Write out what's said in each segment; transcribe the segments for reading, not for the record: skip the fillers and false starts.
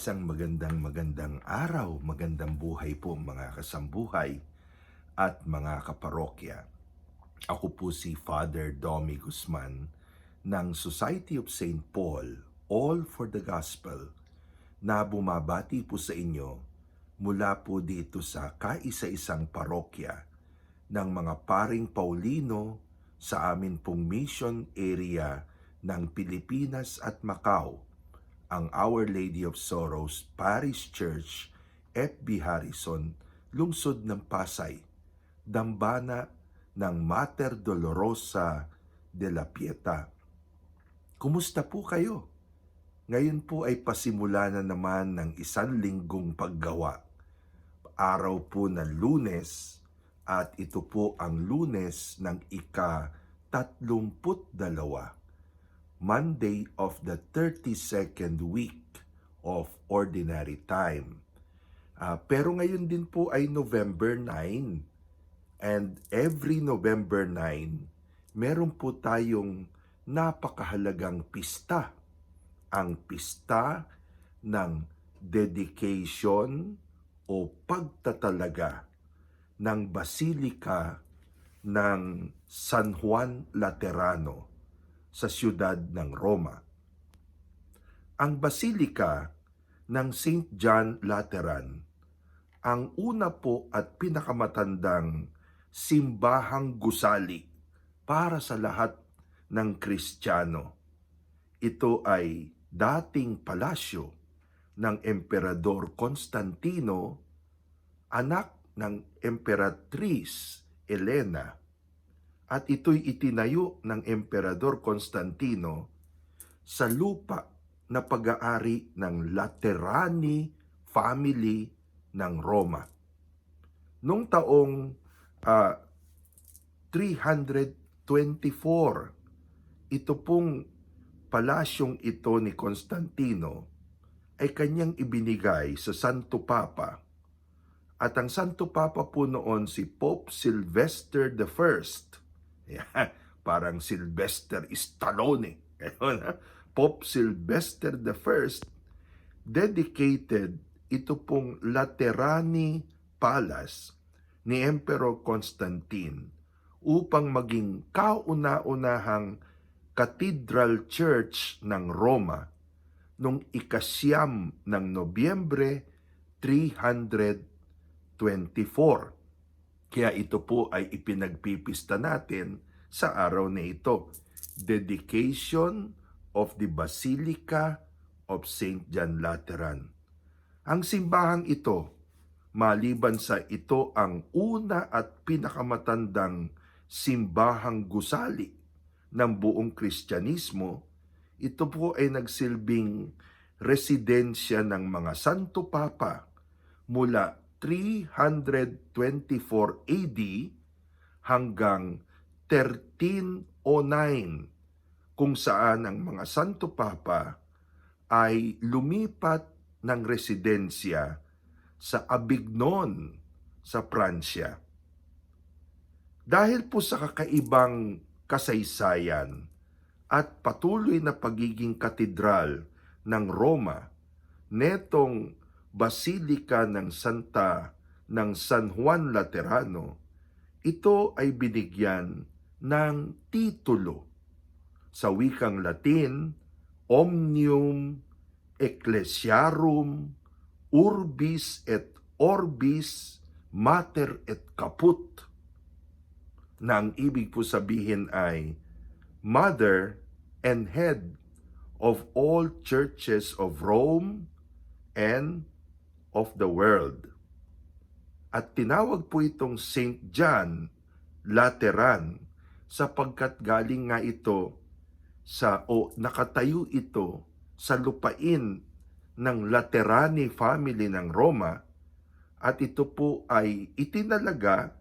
Isang magandang araw, magandang buhay po mga kasambuhay at mga kaparokya. Ako po si Father Domi Guzman ng Society of St. Paul, All for the Gospel, na bumabati po sa inyo mula po dito sa kaisa-isang parokya ng mga paring Paulino sa amin pong mission area ng Pilipinas at Macau, ang Our Lady of Sorrows Parish Church, FB Harrison, lungsod ng Pasay, dambana ng Mater Dolorosa de la Pieta. Kumusta po kayo? Ngayon po ay pasimula na naman ng isang linggong paggawa. Araw po ng Lunes at ito po ang Lunes ng ika-32, Monday of the 32nd week of Ordinary Time. Pero ngayon din po ay November 9, and every November 9, meron po tayong napakahalagang pista. Ang pista ng dedication o pagtatalaga ng Basilika ng San Juan Laterano sa siyudad ng Roma. Ang Basilika ng St. John Lateran, ang una po at pinakamatandang simbahang gusali para sa lahat ng Kristiyano. Ito ay dating palasyo ng Emperador Constantino, anak ng Emperatriz Elena, at ito'y itinayo ng Emperador Constantino sa lupa na pag-aari ng Laterani family ng Roma. Noong taong 324, ito pong palasyong ito ni Constantino ay kanyang ibinigay sa Santo Papa. At ang Santo Papa po noon si Pope Sylvester I. Yan, parang Sylvester Stallone. Pope Sylvester I dedicated ito pong Laterani Palace ni Emperor Constantine upang maging kauna-unahang Cathedral Church ng Roma noong ika-9 ng Nobyembre 324. Kaya ito po ay ipinagpipista natin sa araw na ito. Dedication of the Basilica of St. John Lateran. Ang simbahang ito, maliban sa ito ang una at pinakamatandang simbahang gusali ng buong Kristyanismo, ito po ay nagsilbing residensya ng mga Santo Papa mula 324 AD hanggang 1309, kung saan ang mga Santo Papa ay lumipat ng residensya sa Avignon sa Pransya. Dahil po sa kakaibang kasaysayan at patuloy na pagiging katedral ng Roma, netong Basilika ng San Juan Laterano, ito ay binigyan ng titulo sa wikang Latin, Omnium Ecclesiarum Urbis et Orbis Mater et Caput, na ang ibig po sabihin ay Mother and Head of all churches of Rome and of the world. At tinawag po itong St. John Lateran sapagkat galing nga ito nakatayo ito sa lupain ng Laterani family ng Roma, at ito po ay itinalaga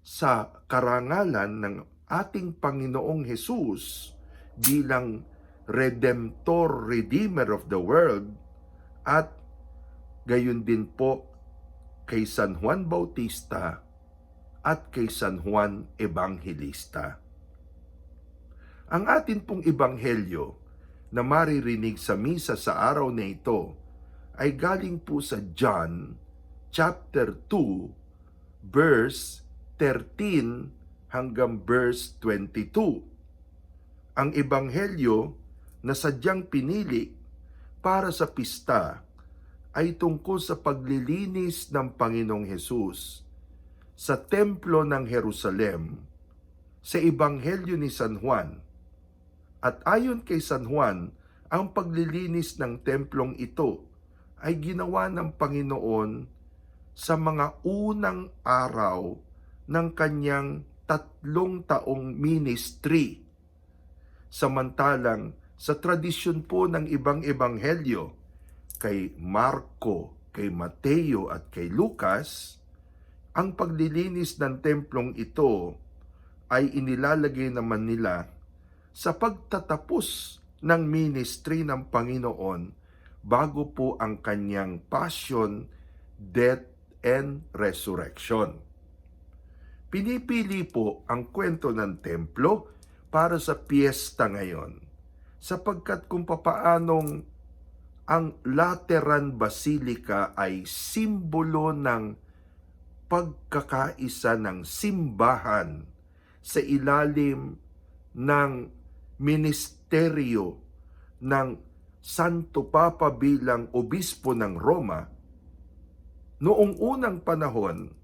sa karangalan ng ating Panginoong Hesus bilang Redemptor, Redeemer of the world, at gayon din po kay San Juan Bautista at kay San Juan Evangelista. Ang atin pong ebanghelyo na maririnig sa misa sa araw na ito ay galing po sa John chapter 2 verse 13 hanggang verse 22. Ang ebanghelyo na sadyang pinili para sa pista ay tungkol sa paglilinis ng Panginoong Hesus sa templo ng Jerusalem sa ebanghelyo ni San Juan. At ayon kay San Juan, ang paglilinis ng templong ito ay ginawa ng Panginoon sa mga unang araw ng kanyang 3 taong ministry. Samantalang sa tradisyon po ng ibang ebanghelyo, kay Marco, kay Mateo at kay Lucas, ang paglilinis ng templong ito ay inilalagay naman nila sa pagtatapos ng ministry ng Panginoon bago po ang kanyang passion, death, and resurrection. Pinipili po ang kwento ng templo para sa piyesta ngayon, sapagkat kung papaanong ang Lateran Basilica ay simbolo ng pagkakaisa ng simbahan sa ilalim ng ministeryo ng Santo Papa bilang obispo ng Roma. Noong unang panahon,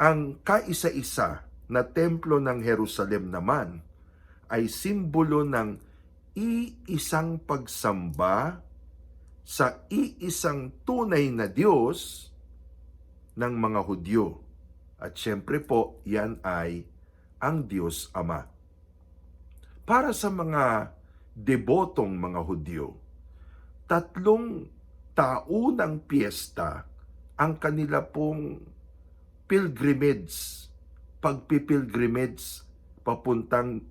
ang kaisa-isa na templo ng Jerusalem naman ay simbolo ng iisang pagsamba sa iisang tunay na Diyos ng mga Hudyo. At syempre po, yan ay ang Diyos Ama. Para sa mga debotong mga Hudyo, 3 taunang piyesta ang kanila pong pilgrimage, pagpipilgrimage papuntang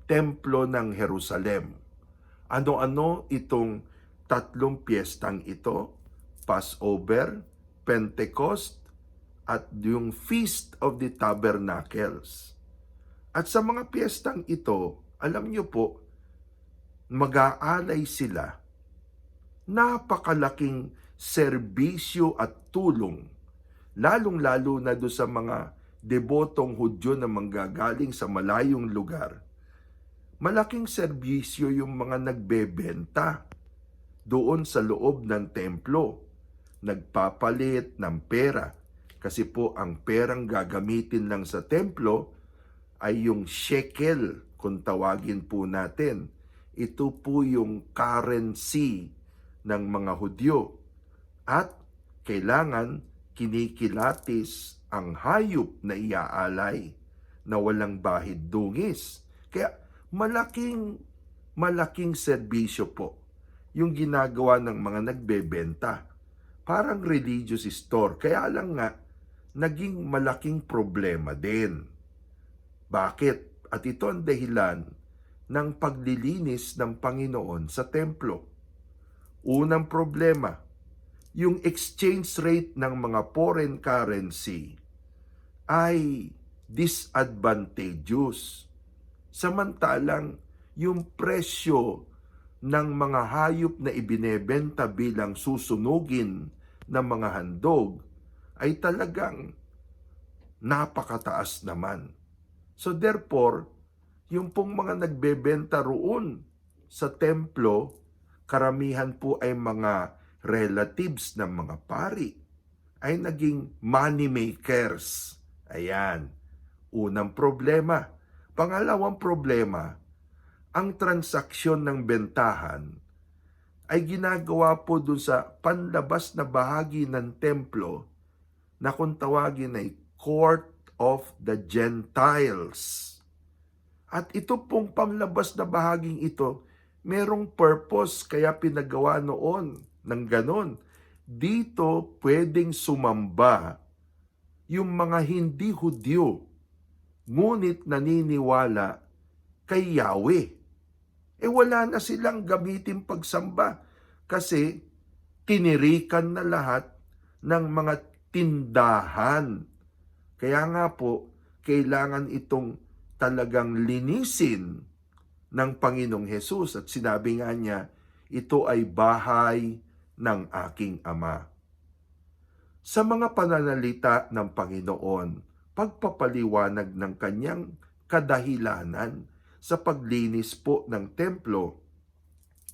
templo ng Jerusalem. Ano-ano itong 3 piyestang ito? Passover, Pentecost, at yung Feast of the Tabernacles. At sa mga piyestang ito, alam niyo po, mag-aalay sila napakalaking serbisyo at tulong, lalong-lalo na do sa mga debotong Hudyo na manggagaling sa malayong lugar. Malaking serbisyo yung mga nagbebenta doon sa loob ng templo, nagpapalit ng pera. Kasi po ang perang gagamitin lang sa templo ay yung shekel, kung tawagin po natin. Ito po yung currency ng mga Hudyo. At kailangan kinikilatis ang hayop na iaalay na walang bahid dungis. Kaya malaking serbisyo po yung ginagawa ng mga nagbebenta. Parang religious store. Kaya lang nga, naging malaking problema din. Bakit? At ito ang dahilan ng paglilinis ng Panginoon sa templo. Unang problema, yung exchange rate ng mga foreign currency ay disadvantageous. Samantalang yung presyo ng mga hayop na ibinebenta bilang susunugin ng mga handog ay talagang napakataas naman. So therefore, yung pong mga nagbebenta roon sa templo, karamihan po ay mga relatives ng mga pari, ay naging money makers. Ayan, unang problema. Pangalawang problema, ang transaksyon ng bentahan ay ginagawa po dun sa panlabas na bahagi ng templo na kung tawagin ay Court of the Gentiles. At ito pong panlabas na bahaging ito, merong purpose kaya pinagawa noon ng ganon. Dito pwedeng sumamba yung mga hindi Hudyo, ngunit naniniwala kay Yahweh. Wala na silang gamitin pagsamba kasi tinirikan na lahat ng mga tindahan. Kaya nga po, kailangan itong talagang linisin ng Panginoong Hesus. At sinabi nga niya, ito ay bahay ng aking Ama. Sa mga pananalita ng Panginoon, pagpapaliwanag ng kanyang kadahilanan sa paglinis po ng templo,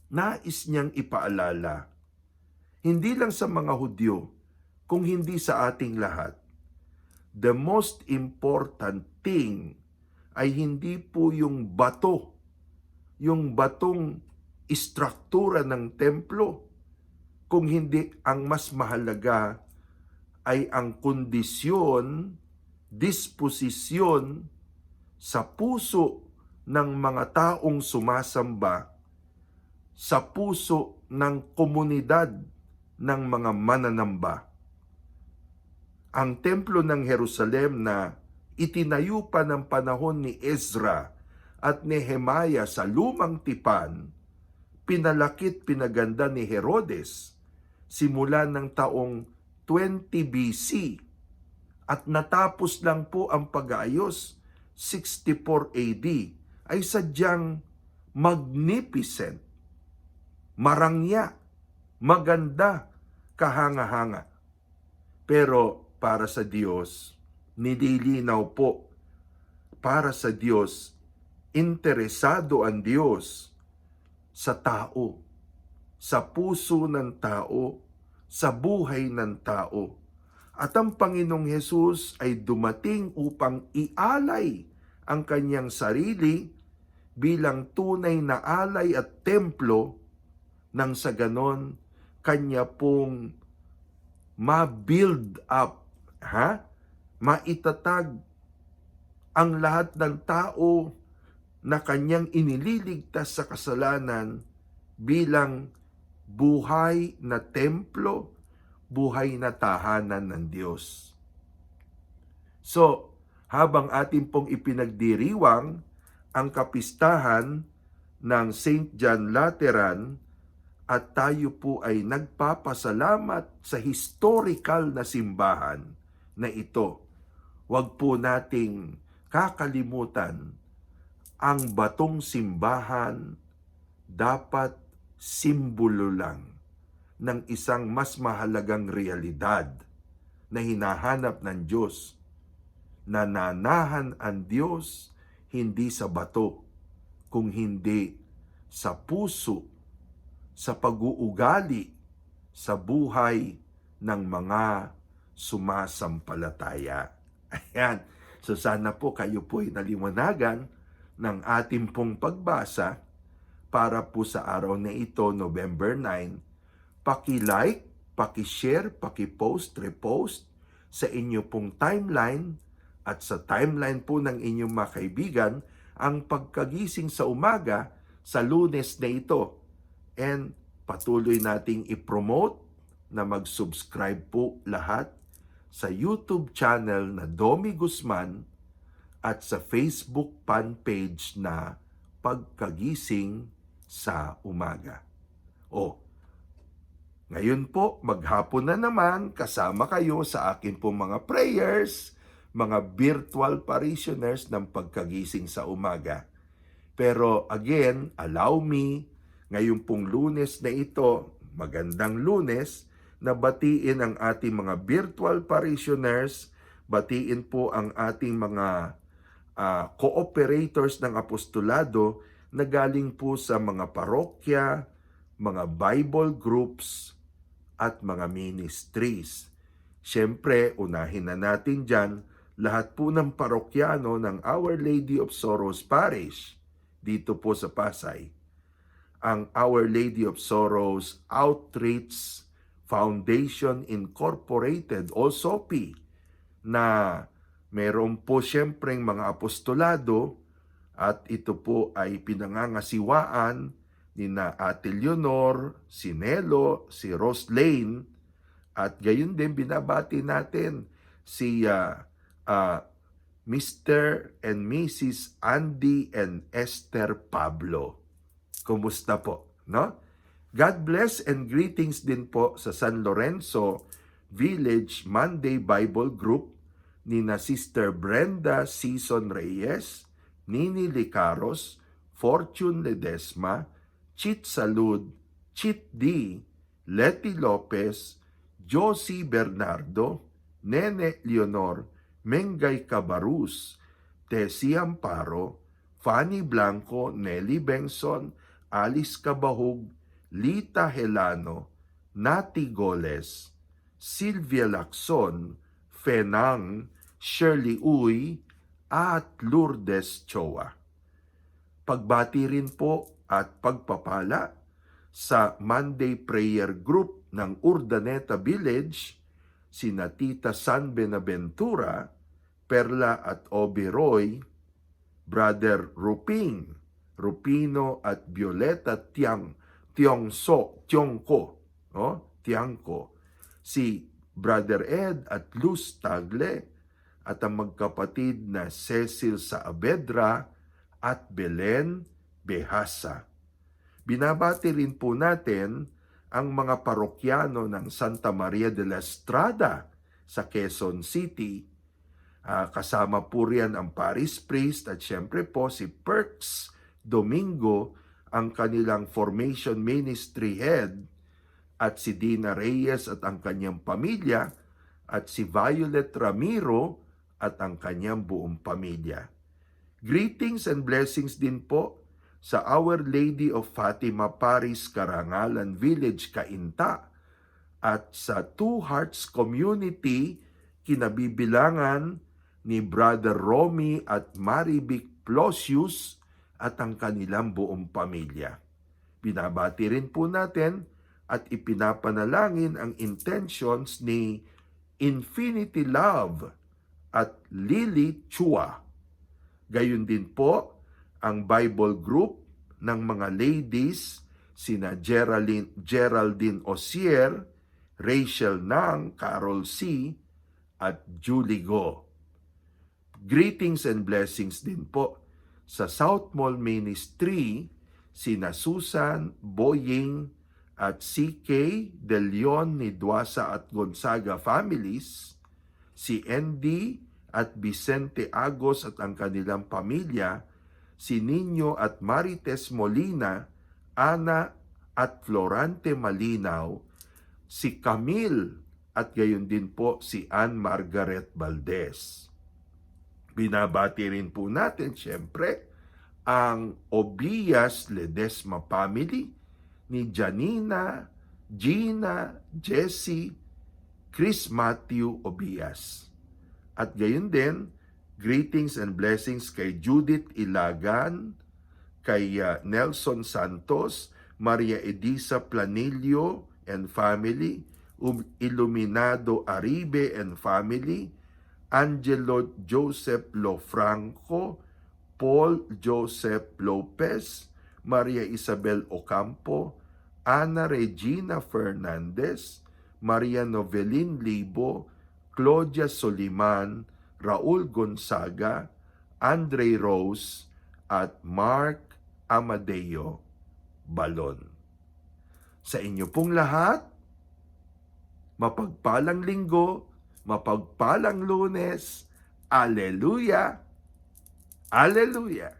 nais niyang ipaalala, hindi lang sa mga Hudyo, kung hindi sa ating lahat. The most important thing ay hindi po yung bato, yung batong istruktura ng templo, kung hindi ang mas mahalaga ay ang kondisyon, disposisyon sa puso ng mga taong sumasamba, sa puso ng komunidad ng mga mananamba. Ang templo ng Jerusalem na itinayo pa ng panahon ni Ezra at Nehemiah sa lumang tipan, pinalakit pinaganda ni Herodes simula ng taong 20 BC at natapos lang po ang pag-aayos 64 AD, ay sadyang magnificent, marangya, maganda, kahanga-hanga. Pero para sa Diyos, nililinaw po, para sa Diyos, interesado ang Diyos sa tao, sa puso ng tao, sa buhay ng tao. At ang Panginoong Hesus ay dumating upang ialay ang kanyang sarili bilang tunay na alay at templo, nang sa ganon, kanya pong ma-build up, maitatag ang lahat ng tao na kanyang inililigtas sa kasalanan bilang buhay na templo, buhay na tahanan ng Diyos. So, habang atin pong ipinagdiriwang ang kapistahan ng St. John Lateran at tayo po ay nagpapasalamat sa historical na simbahan na ito, huwag po nating kakalimutan ang batong simbahan dapat simbolo lang ng isang mas mahalagang realidad na hinahanap ng Diyos. Nananahan ang Diyos hindi sa bato, kung hindi sa puso, sa pag-uugali, sa buhay ng mga sumasampalataya. Ayan. So sana po kayo po'y naliwanagan ng ating pong pagbasa para po sa araw na ito, November 9. Paki-like, paki-share, paki-post, repost sa inyo pong timeline at sa timeline po ng inyong mga kaibigan ang pagkagising sa umaga sa Lunes na ito. And patuloy nating i-promote na mag-subscribe po lahat sa YouTube channel na Domi Guzman at sa Facebook fan page na Pagkagising sa Umaga. Ngayon po, maghapon na naman kasama kayo sa akin po mga prayers, mga virtual parishioners ng Pagkagising sa Umaga. Pero again, allow me, ngayon pong Lunes na ito, magandang Lunes, na batiin ang ating mga virtual parishioners, batiin po ang ating mga cooperators ng apostolado na galing po sa mga parokya, mga Bible groups, at mga ministries. Siyempre, unahin na natin dyan, lahat po ng parokyano ng Our Lady of Sorrows Parish, dito po sa Pasay. Ang Our Lady of Sorrows Outreach Foundation Incorporated, o SOPI, na meron po siyempreng mga apostolado at ito po ay pinangangasiwaan ni na Ate Leonor, si Nelo, si Rose Lane, at gayon din binabati natin si Mr. and Mrs. Andy and Esther Pablo. Kumusta po, no? God bless and greetings din po sa San Lorenzo Village Monday Bible Group ni na Sister Brenda Season Reyes, Nini Licaros, Fortune Ledesma, Chit Salud, Chit D, Letty Lopez, Josie Bernardo, Nene Leonor, Mengay Cabarrus, Tessie Amparo, Fanny Blanco, Nelly Benson, Alice Cabahug, Lita Helano, Nati Goles, Sylvia Lacson, Fenang, Shirley Uy, at Lourdes Choa. Pagbati rin po at pagpapala sa Monday Prayer Group ng Urdaneta Village, sina Tita San Benaventura, Perla at Oberoy, Brother Ruping, Rupino at Violeta Tiangco, si Brother Ed at Luz Tagle, at ang magkapatid na Cecil Saavedra at Belen Behasa. Binabati rin po natin ang mga parokyano ng Santa Maria de la Estrada sa Quezon City. Kasama po riyan ang parish priest at syempre po si Perks Domingo, ang kanilang Formation Ministry Head, at si Dina Reyes at ang kanyang pamilya, at si Violet Ramiro at ang kanyang buong pamilya. Greetings and blessings din po sa Our Lady of Fatima Parish, Karangalan Village, Cainta, at sa Two Hearts Community, kinabibilangan ni Brother Romy at Marivic Plosius at ang kanilang buong pamilya. Binabati rin po natin at ipinapanalangin ang intentions ni Infinity Love at Lily Chua. Gayun din po ang Bible group ng mga ladies, sina Geraldine Osier, Rachel Nang, Carol C., at Julie Go. Greetings and blessings din po sa South Mall Ministry, sina Susan, Boying, at CK De Leon, Niduasa at Gonzaga families, si Andy at Vicente Agos at ang kanilang pamilya, si Nino at Marites Molina, Ana at Florante Malinaw, si Camille at gayon din po si Ann Margaret Valdez. Binabati rin po natin siyempre ang Obias Ledesma family ni Janina, Gina, Jessie, Chris Matthew Obias. At gayon din, greetings and blessings kay Judith Ilagan, kay Nelson Santos, Maria Edisa Planillo and family, Iluminado Aribe and family, Angelo Joseph Lofranco, Paul Joseph Lopez, Maria Isabel Ocampo, Ana Regina Fernandez, Maria Novelin Libo, Claudia Soliman, Raul Gonzaga, Andre Rose, at Mark Amadeo Balon. Sa inyo pong lahat, mapagpalang linggo, mapagpalang Lunes. Alleluia! Alleluia!